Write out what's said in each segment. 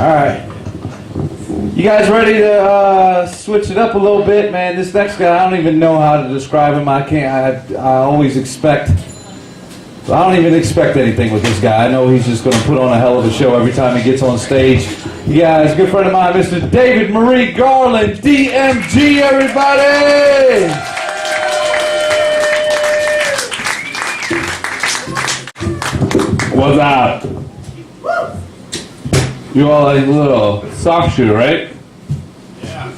Alright. You guys ready to switch it up a little bit, man? This next guy, I don't even know how to describe him. I always expect, I don't even expect anything with this guy. I know he's just going to put on a hell of a show every time he gets on stage. You guys, good friend of mine, Mr. David Marie-Garland, DMG, everybody! What's up? You all like a little soft shoe, right? Yeah.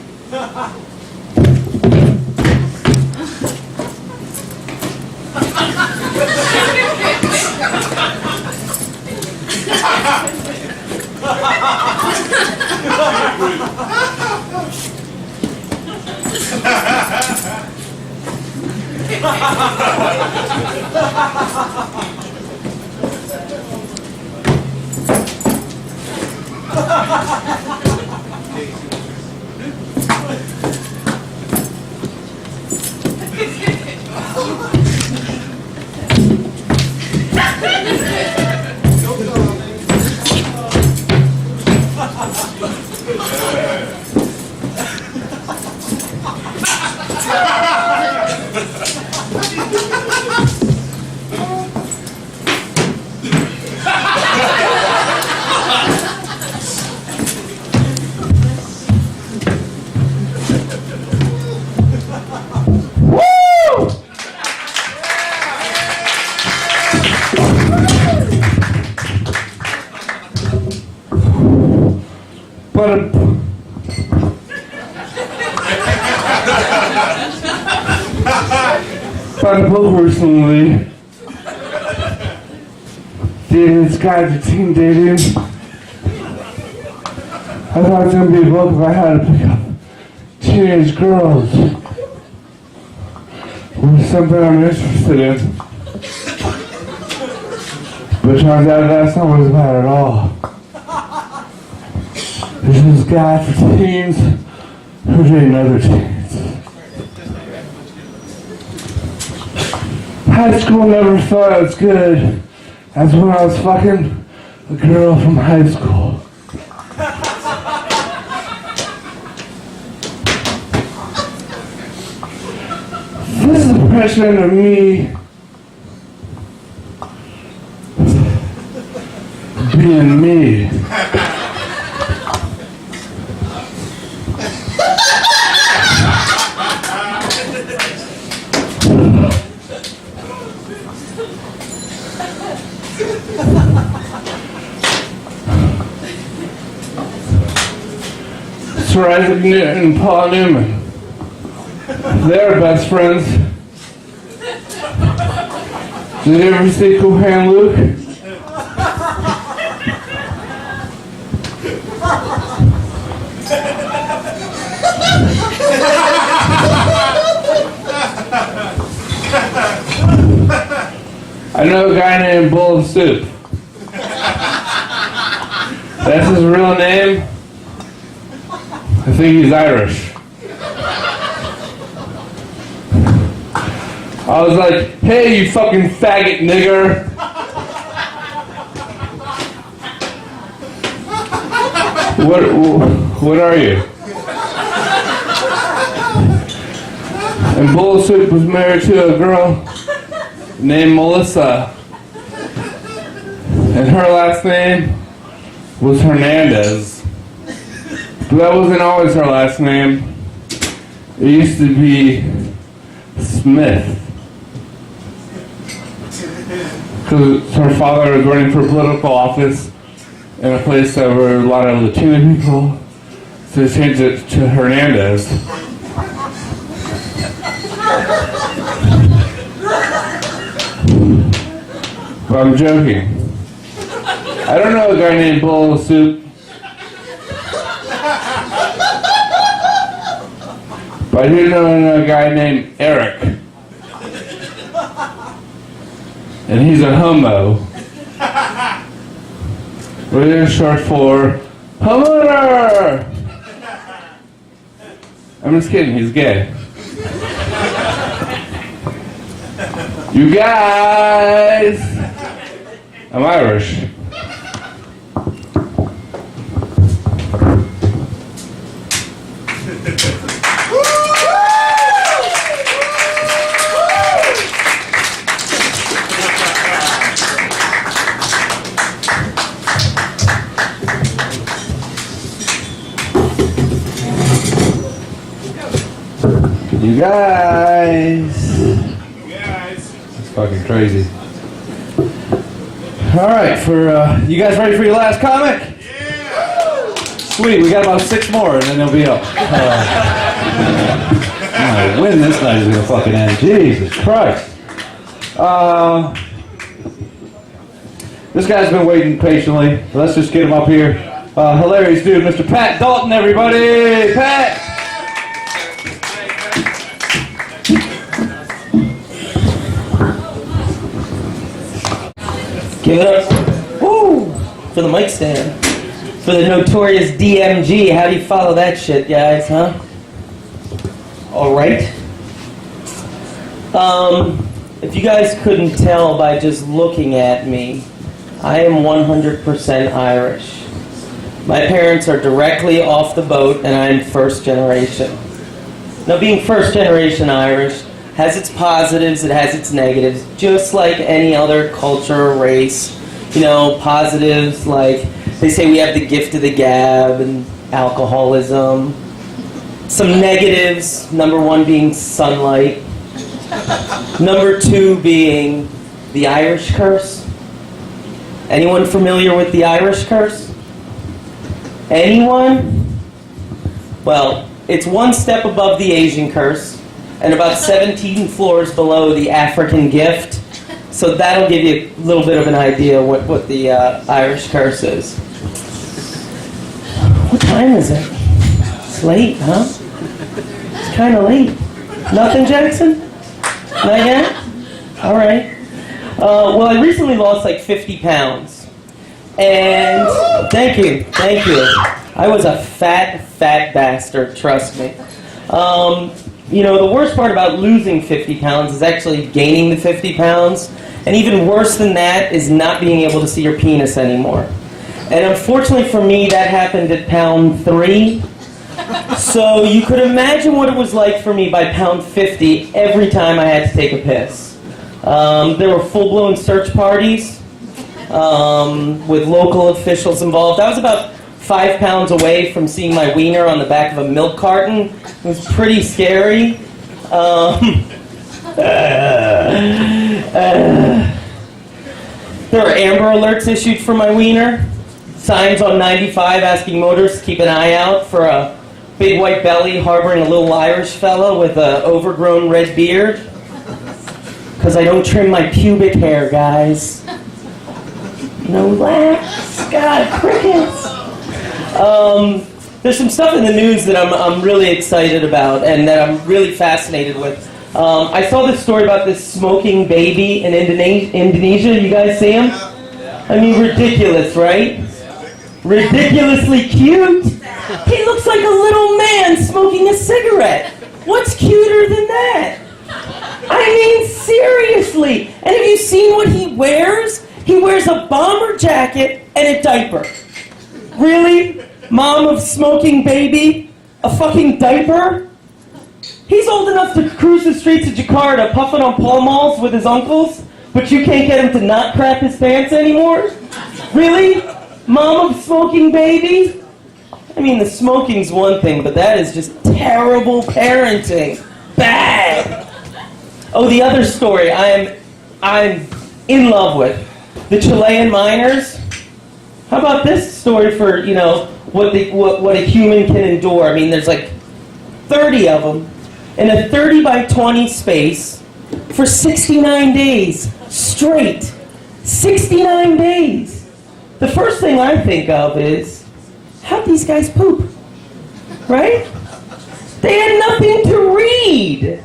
But personally, dating this guy to team dating, I thought it was going to be a book if I had to pick up teenage girls. Which is something I'm interested in. But turns out that's not what it's about at all. This is a guy for teens who date other teens. High school never felt as good as when I was fucking a girl from high school. This is a impression of me being me. Sir Isaac Newton and Paul Newman. They're best friends. Did you ever see Cool Hand Luke? I know a guy named Bowl of Soup. That's his real name. I think he's Irish. I was like, hey, you fucking faggot nigger. What are you? And Bowl of Soup was married to a girl named Melissa. And her last name was Hernandez. But that wasn't always her last name. It used to be Smith. Because her father was running for political office in a place that were a lot of Latino people. So they changed it to Hernandez. But I'm joking. I don't know a guy named Bowl of Soup. But I do know a guy named Eric. And he's a homo. We're short for homeowner! I'm just kidding, he's gay. You guys! I'm Irish. You guys. It's fucking crazy. All right, you guys ready for your last comic? Yeah. Sweet, we got about 6 more and then they'll be up. I'm gonna win this night is gonna fucking end. Jesus Christ. This guy's been waiting patiently. So let's just get him up here. Hilarious dude, Mr. Pat Dalton, everybody. Pat. Give it up, woo, for the mic stand. For the notorious DMG. How do you follow that shit, guys, huh? All right. If you guys couldn't tell by just looking at me, I am 100% Irish. My parents are directly off the boat, and I'm first generation. Now, being first generation Irish has its positives, it has its negatives, just like any other culture or race. You know, positives like they say we have the gift of the gab and alcoholism. Some negatives, number 1 being sunlight. Number 2 being the Irish curse. Anyone familiar with the Irish curse? Anyone? Well, it's 1 step above the Asian curse and about 17 floors below the African gift. So that'll give you a little bit of an idea what the Irish curse is. What time is it? It's late, huh? It's kind of late. Nothing, Jackson? Not yet? All right. Well, I recently lost like 50 pounds. And thank you. I was a fat bastard, trust me. You know, the worst part about losing 50 pounds is actually gaining the 50 pounds. And even worse than that is not being able to see your penis anymore. And unfortunately for me, that happened at pound 3. So you could imagine what it was like for me by pound 50 every time I had to take a piss. There were full-blown search parties with local officials involved. I was about 5 pounds away from seeing my wiener on the back of a milk carton. It was pretty scary. There were Amber Alerts issued for my wiener. Signs on 95 asking motorists to keep an eye out for a big white belly harboring a little Irish fella with an overgrown red beard. Because I don't trim my pubic hair, guys. No laughs. God, crickets. There's some stuff in the news that I'm really excited about and that I'm really fascinated with. I saw this story about this smoking baby in Indonesia. You guys see him? I mean, ridiculous, right? Ridiculously cute. He looks like a little man smoking a cigarette. What's cuter than that? I mean, seriously. And have you seen what he wears? He wears a bomber jacket and a diaper. Really? Mom of smoking baby? A fucking diaper? He's old enough to cruise the streets of Jakarta puffing on Pall Malls with his uncles, but you can't get him to not crap his pants anymore? Really? Mom of smoking baby? I mean, the smoking's one thing, but that is just terrible parenting. Bad! Oh, the other story I'm in love with. The Chilean miners. How about this story for, you know, what a human can endure? I mean, there's like 30 of them in a 30 by 20 space for 69 days straight. 69 days. The first thing I think of is, how'd these guys poop? Right? They had nothing to read.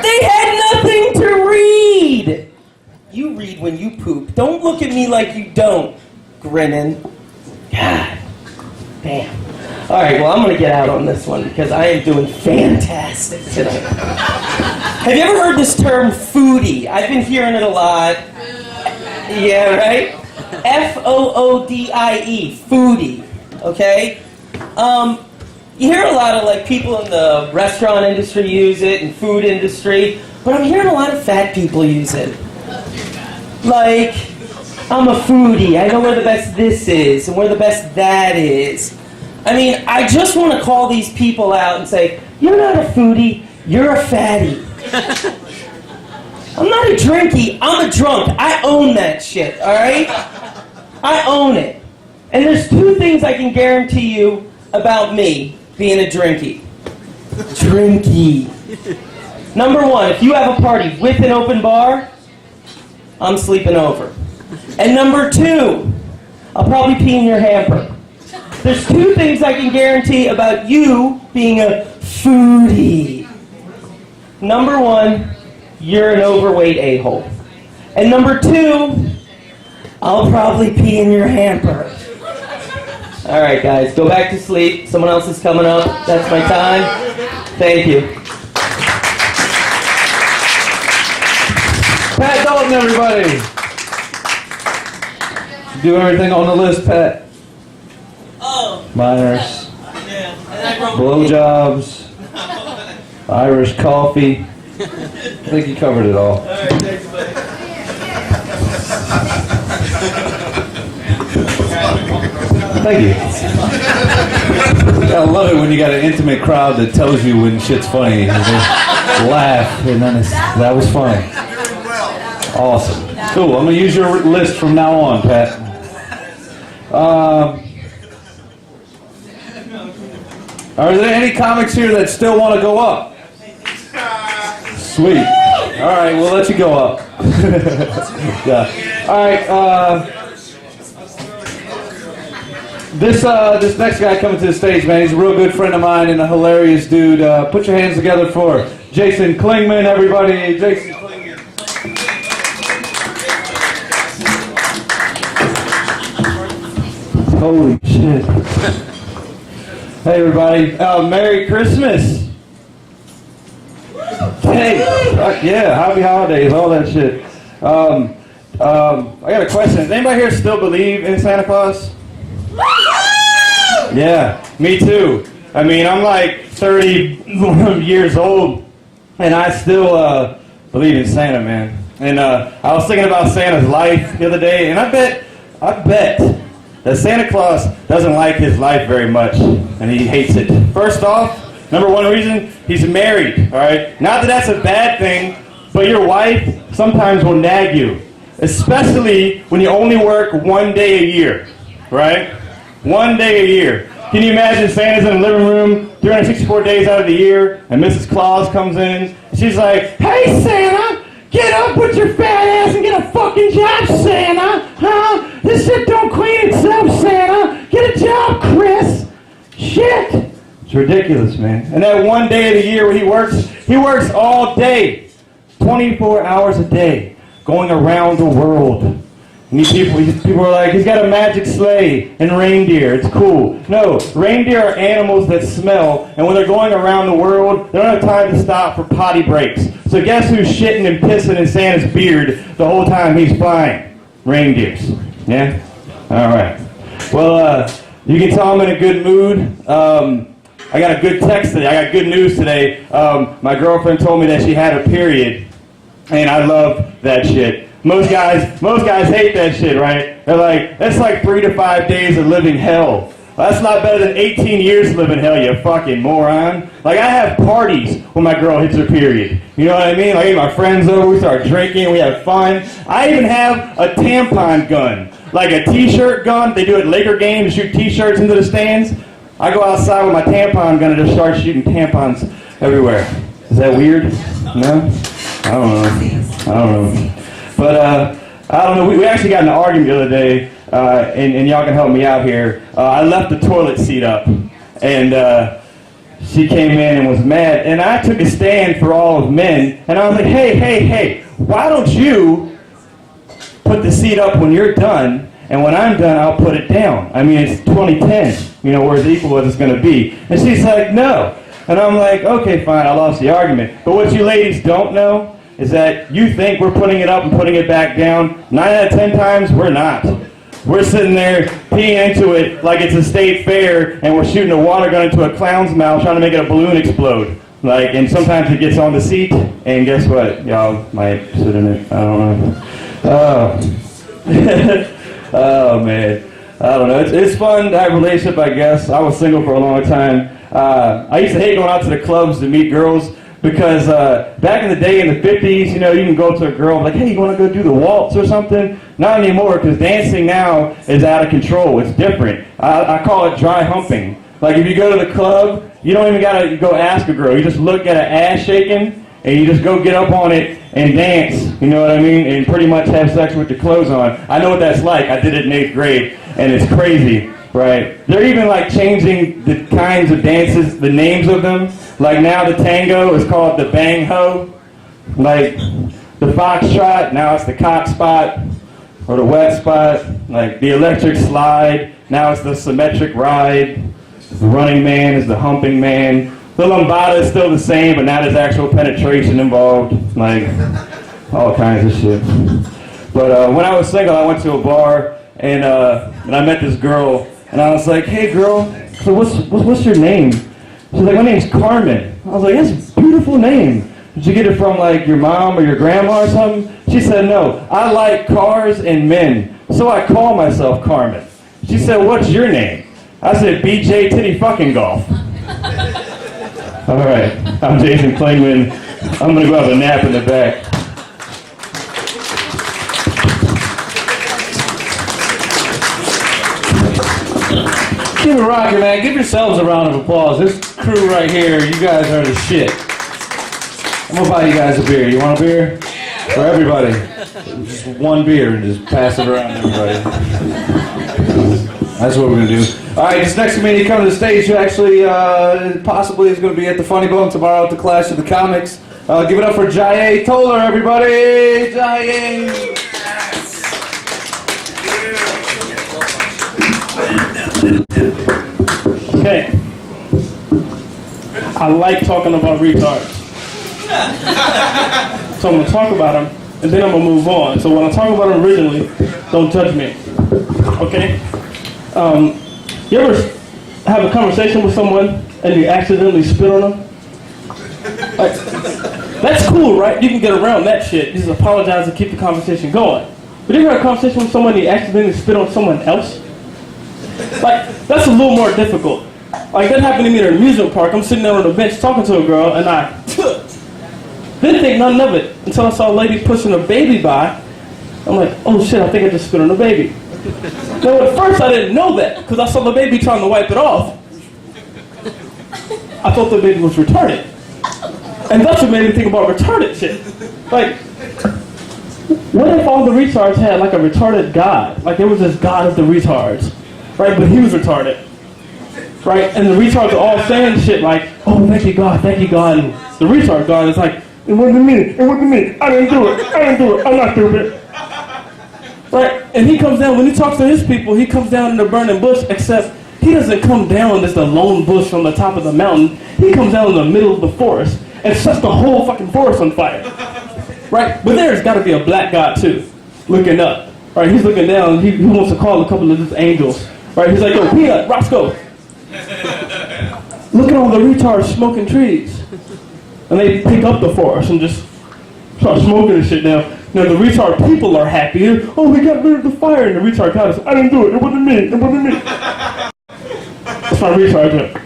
They had nothing to read. You read when you poop. Don't look at me like you don't, grinning. God damn. All right, well, I'm going to get out on this one because I am doing fantastic tonight. Have you ever heard this term foodie? I've been hearing it a lot. Yeah, right? Foodie, foodie, okay? You hear a lot of like people in the restaurant industry use it and food industry, but I'm hearing a lot of fat people use it. Like, I'm a foodie. I know where the best this is and where the best that is. I mean, I just want to call these people out and say, you're not a foodie, you're a fatty. I'm not a drinky, I'm a drunk. I own that shit, all right? I own it. And there's two things I can guarantee you about me being a drinky. Drinky. Number one, if you have a party with an open bar, I'm sleeping over. And number two, I'll probably pee in your hamper. There's two things I can guarantee about you being a foodie. Number one, you're an overweight a-hole. And number two, I'll probably pee in your hamper. All right, guys, go back to sleep. Someone else is coming up. That's my time. Thank you. Pat Dalton, everybody. Do everything on the list, Pat. Oh. Minors, Yeah. And I broke blowjobs, Irish coffee. I think you covered it all. All right, thanks, buddy. Thank you. I love it when you got an intimate crowd that tells you when shit's funny. And they laugh, and then that was funny. Awesome. Cool. I'm gonna use your list from now on, Pat. Are there any comics here that still want to go up? Sweet. All right, we'll let you go up. Yeah. All right. This next guy coming to the stage, man, he's a real good friend of mine and a hilarious dude. Put your hands together for Jason Klingman, everybody. Jason Klingman. Holy shit. Hey, everybody. Merry Christmas. Hey, fuck yeah, happy holidays, all that shit. I got a question. Does anybody here still believe in Santa Claus? Yeah, me too. I mean, I'm like 30 years old, and I still believe in Santa, man. And I was thinking about Santa's life the other day, and I bet that Santa Claus doesn't like his life very much, and he hates it. First off, number one reason, he's married, all right? Not that that's a bad thing, but your wife sometimes will nag you, especially when you only work one day a year, right? One day a year. Can you imagine Santa's in the living room 364 days out of the year, and Mrs. Claus comes in, and she's like, "Hey, Santa, get up with your fat ass and get a fucking job, Santa! Huh? This shit don't clean itself, Santa! Get a job, Chris! Shit!" It's ridiculous, man. And that one day of the year where he works all day, 24 hours a day, going around the world. And these people are like, he's got a magic sleigh and reindeer. It's cool. No, reindeer are animals that smell, and when they're going around the world, they don't have time to stop for potty breaks. So guess who's shitting and pissing in Santa's beard the whole time he's flying? Reindeers. Yeah? All right. Well, you can tell I'm in a good mood. I got a good text today. I got good news today. My girlfriend told me that she had a period, and I love that shit. Most guys hate that shit, right? They're like, that's like 3 to 5 days of living hell. Well, that's not better than 18 years living hell, you fucking moron. Like, I have parties when my girl hits her period. You know what I mean? Like, I get my friends over, we start drinking, we have fun. I even have a tampon gun. Like a t-shirt gun. They do it at Laker games, shoot t-shirts into the stands. I go outside with my tampon gun and just start shooting tampons everywhere. Is that weird? No? I don't know. But, I don't know. We actually got in an argument the other day, and y'all can help me out here. I left the toilet seat up, and she came in and was mad. And I took a stand for all of men, and I was like, hey, why don't you put the seat up when you're done, and when I'm done, I'll put it down. I mean, it's 2010, we're as equal as it's going to be. And she's like, no. And I'm like, okay, fine, I lost the argument. But what you ladies don't know is that you think we're putting it up and putting it back down. 9 out of 10 times, we're not. we're sitting there peeing into it like it's a state fair, and we're shooting a water gun into a clown's mouth trying to make it a balloon explode. Like, and sometimes it gets on the seat, and guess what? Y'all might sit in it. I don't know. Oh man. I don't know. It's fun to have a relationship, I guess. I was single for a long time. I used to hate going out to the clubs to meet girls because back in the day in the 50s, you know, you can go up to a girl and like, hey, you want to go do the waltz or something? Not anymore, because dancing now is out of control. It's different. I call it dry humping. Like, if you go to the club, you don't even got to go ask a girl. You just look at an ass shaking, and you just go get up on it and dance, you know what I mean? And pretty much have sex with your clothes on. I know what that's like. I did it in 8th grade, and it's crazy, right? They're even, like, changing the kinds of dances, the names of them. Like, now the tango is called the bang ho. Like, the foxtrot, now it's the cock spot, or the wet spot. Like, the electric slide, now it's the symmetric ride. The running man is the humping man. The lambada is still the same, but now there's actual penetration involved. Like, all kinds of shit. But when I was single, I went to a bar, and I met this girl, and I was like, hey girl, so what's your name? She's like, my name's Carmen. I was like, that's a beautiful name. Did you get it from like your mom or your grandma or something? She said, no, I like cars and men, so I call myself Carmen. She said, what's your name? I said, BJ Titty Fucking Golf. All right, I'm Jason Klingman. I'm going to go have a nap in the back. Keep it rocking, man. Give yourselves a round of applause. This crew right here, you guys are the shit. I'm going to buy you guys a beer. You want a beer? For everybody. Just one beer and just pass it around to everybody. That's what we're going to do. All right, this next comedian coming to the stage who actually possibly is going to be at the Funny Bone tomorrow at the Clash of the Comics. Give it up for Jaye Toler, everybody! Jaye! Okay. I like talking about retards. So I'm going to talk about them, and then I'm going to move on. So when I talk about them originally, don't judge me. Okay? You ever have a conversation with someone and you accidentally spit on them? Like, that's cool, right? You can get around that shit. You just apologize and keep the conversation going. But you ever have a conversation with someone and you accidentally spit on someone else? Like, that's a little more difficult. Like, that happened to me at an amusement park. I'm sitting there on the bench talking to a girl, and I didn't think nothing of it until I saw a lady pushing a baby by. I'm like, oh shit, I think I just spit on a baby. Now, at first I didn't know that, because I saw the baby trying to wipe it off. I thought the baby was retarded. And that's what made me think about retarded shit. Like, what if all the retards had like a retarded god? Like, there was this god of the retards, right? But he was retarded, right? And the retards are all saying shit like, oh, thank you God, and the retard god is like, it wasn't me, I didn't do it, I'm not stupid. Right? And he comes down, when he talks to his people, he comes down in the burning bush, except he doesn't come down as the lone bush from the top of the mountain. He comes down in the middle of the forest and sets the whole fucking forest on fire. Right? But there's got to be a black god too, looking up. Right? He's looking down, he wants to call a couple of his angels. Right? He's like, yo, Peanut, Roscoe. Look at all the retards smoking trees. And they pick up the forest and just start smoking and shit now. Now the retard people are happy. Oh, we got rid of the fire. And the retard god is, I didn't do it. It wasn't me. That's my retard joke.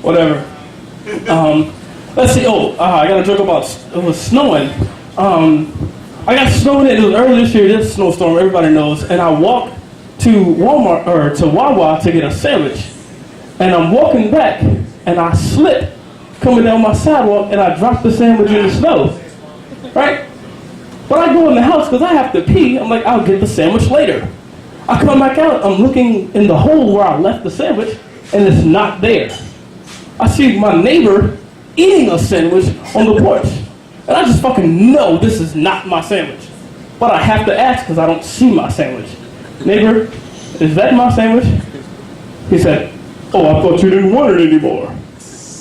Whatever. Let's see. I got a joke about it was snowing. I got snowed in. It was early this year. This snowstorm, everybody knows. And I walked to Walmart or to Wawa to get a sandwich. And I'm walking back, and I slip coming down my sidewalk, and I drop the sandwich in the snow. Right? But I go in the house because I have to pee. I'm like, I'll get the sandwich later. I come back out. I'm looking in the hole where I left the sandwich, and it's not there. I see my neighbor eating a sandwich on the porch. And I just fucking know this is not my sandwich. But I have to ask because I don't see my sandwich. Neighbor, is that my sandwich? He said, oh, I thought you didn't want it anymore.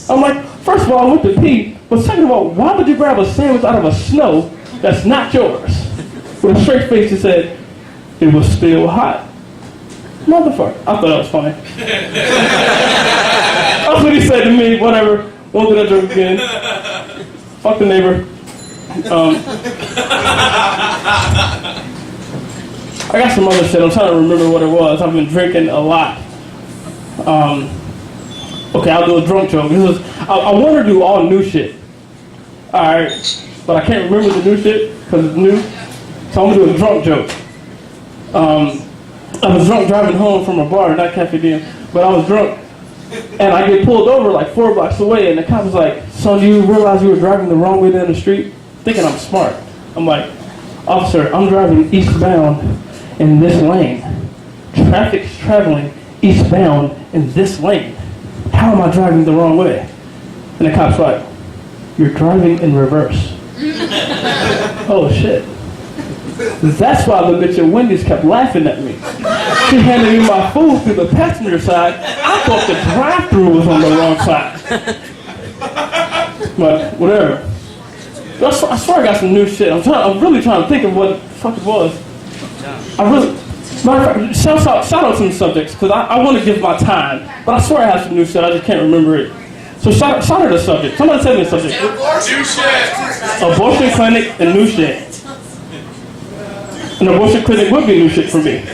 I'm like, first of all, I went to pee. But second of all, why would you grab a sandwich out of a snow that's not yours? With a straight face, he said, it was still hot. Motherfucker. I thought that was funny. That's what he said to me. Whatever. Won't do that joke again. Fuck the neighbor. I got some other shit. I'm trying to remember what it was. I've been drinking a lot. Okay, I'll do a drunk joke. I want to do all new shit. Alright. But I can't remember the new shit because it's new. So I'm going to do a drunk joke. I was drunk driving home from a bar, not Cafe Diem, but I was drunk. And I get pulled over like 4 blocks away, and the cop was like, "Son, do you realize you were driving the wrong way down the street?" Thinking I'm smart. I'm like, "Officer, I'm driving eastbound in this lane. Traffic's traveling eastbound in this lane. How am I driving the wrong way?" And the cop's like, "You're driving in reverse." Oh shit. That's why the bitch at Wendy's kept laughing at me. She handed me my food through the passenger side. I thought the drive-thru was on the wrong side. But whatever. I swear I got some new shit. I'm really trying to think of what the fuck it was. Shout out some subjects, because I want to give my time. But I swear I have some new shit, I just can't remember it. So shout out the subject. Somebody tell me the subject. New shit. Abortion clinic and new shit. An abortion clinic would be new shit for me.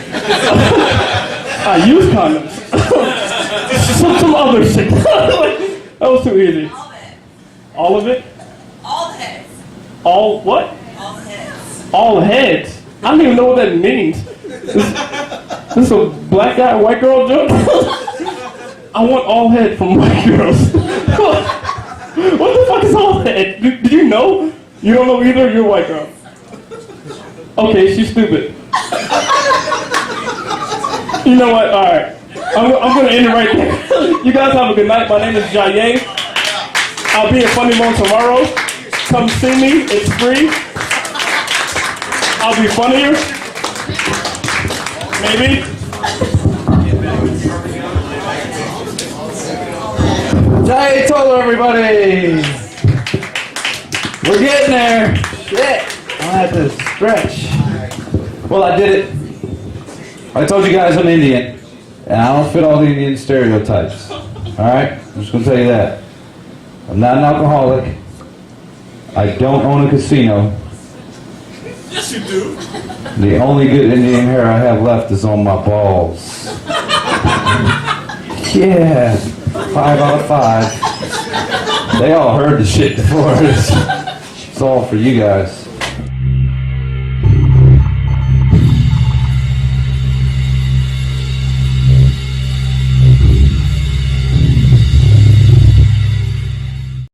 I use condoms. some other shit. That was too easy. All of it? All the heads. All what? All the heads. All heads? I don't even know what that means. This is a black guy, white girl joke? I want all head from white girls. What the fuck is all head? Did you know? You don't know either? You're a white girl. Okay, she's stupid. You know what? All right. I'm going to end it right there. You guys have a good night. My name is Jaye. I'll be at Funny Bone tomorrow. Come see me. It's free. I'll be funnier. Maybe. Jaye, Toler, everybody. We're getting there. Shit. I had to stretch. Well, I did it. I told you guys I'm Indian, and I don't fit all the Indian stereotypes. All right? I'm just going to tell you that. I'm not an alcoholic. I don't own a casino. Yes, you do. The only good Indian hair I have left is on my balls. Yeah. 5 out of 5. They all heard the shit before. It's all for you guys.